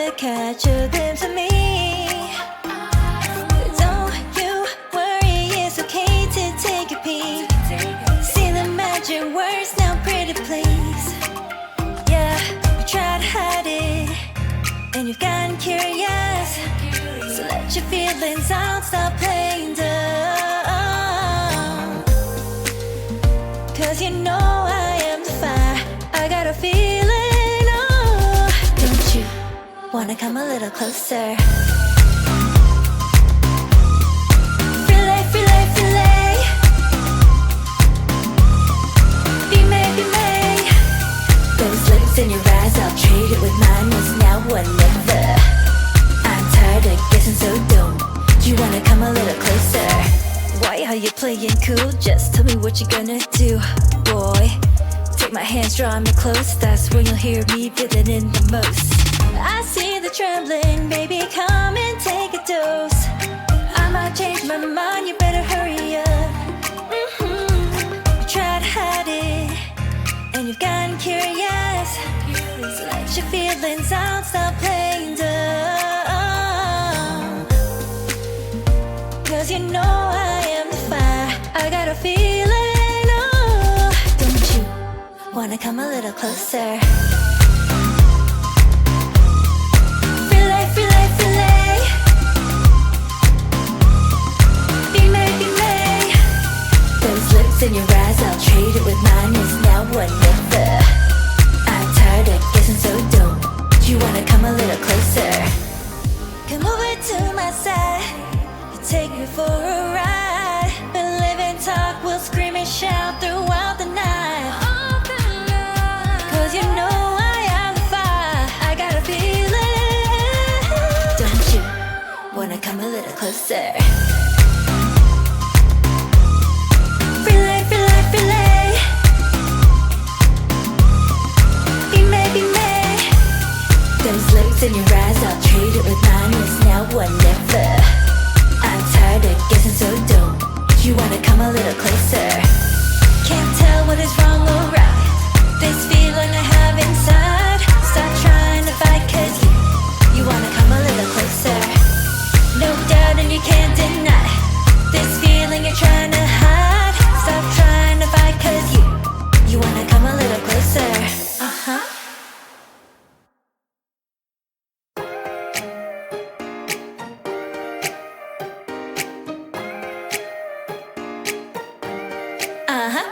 to catch a glimpse of me. Don't you worry, it's okay to take a peek. See the magic words now, pretty please. Yeah, you try to hide it, and you've gotten curious. So let your feelings out, stop playing dumb. Cause you know I am the fire, I got a feeling, oh. Don't you wanna come a little closer? Filet, filet, filet. Be made, be made. Those lips in your eyes, I'll trade it with mine. It's now or never. I'm tired of guessing, so don't you wanna come a little closer? Why are you playing cool? Just tell me what you're gonna do, boy. Take my hands, draw me close. That's when you'll hear me feeling in the most. I see the trembling, baby, come and take a dose. I might change my mind, you better hurry up. You try to hide it, and you've gotten curious. So let your feelings out, stop playing dumb. Cause you know I am the fire, I got a feeling, oh. Don't you wanna come a little closer? Filet, filet, filet. Be made, be made. Those lips in your eyes, I'll trade it with mine. It's now or never. I'm tired of guessing, so don't you wanna come a little closer? Come over to my side, take me for a ride. We'll live and talk, we'll scream and shout throughout the night. Cause you know I am the fire, I got a feeling. Don't you wanna come a little closer? Filet, filet, filet. Be made, be made. Those lips in your eyes, I'll trade it with mine. It's now or never. I'm tired of guessing, so don't you wanna come a little closer? Can't tell what is wrong or right. This feeling I have inside. Stop trying to fight, cause you wanna come a little closer. No doubt and you can't deny this feeling you're trying to hide. Stop trying to fight, cause you wanna come a little closer. Uh-huh. Uh-huh.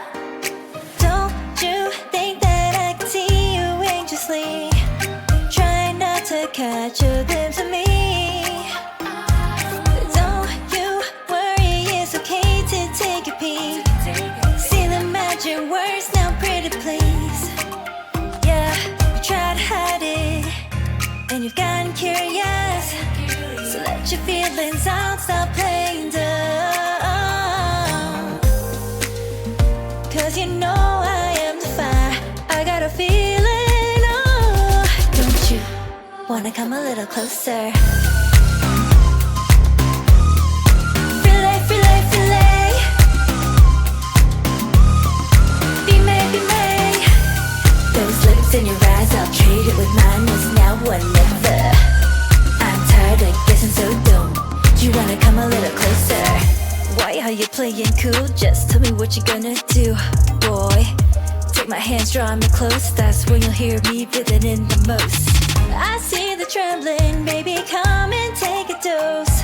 Don't you think that I can see you anxiously? Try not to catch a glimpse of me. Don't you worry, it's okay to take a peek. See the magic words now, pretty please. Yeah, you try to hide it, and you've gotten curious. So let your feelings out, stop playing dumb. Cause you know I am the fire, I got a feeling, oh. Don't you wanna come a little closer? Filet, filet, filet. Be made, be made. Those lips in your eyes, I'll trade it with mine. It's now or never. I'm tired of guessing, so don't you wanna come a little closer? Why are you playing cool? Just tell me what you're gonna do, boy. Take my hands, draw me close. That's when you'll hear me feeling in the most. I see the trembling, baby, come and take a dose.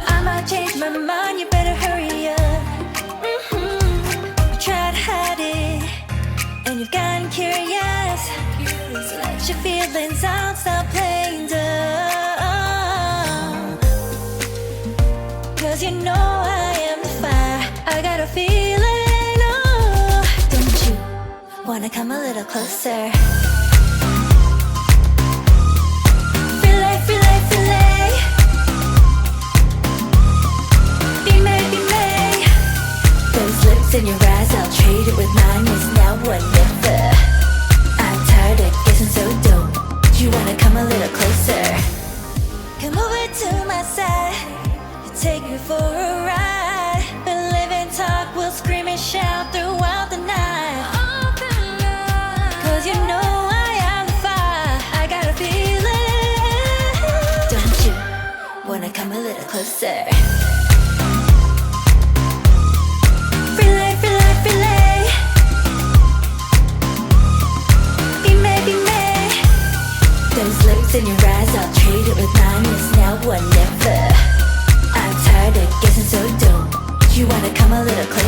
I might change my mind, you better hurry up. You try to hide it, and you've gotten curious. So let your feelings out, stop playing dumb. Cause you know I am the fire, I got a feeling, oh. Don't you wanna come a little closer? Filet, filet, filet. Be made, be made. Those lips in your eyes, I'll trade it with mine. It's now or never. I'm tired of guessing, so don't you wanna come a little closer? Come over to my side, take me for a ride. We'll live and talk, we'll scream and shout throughout the night. Cause you know I am the fire, I got a feeling. a little closer.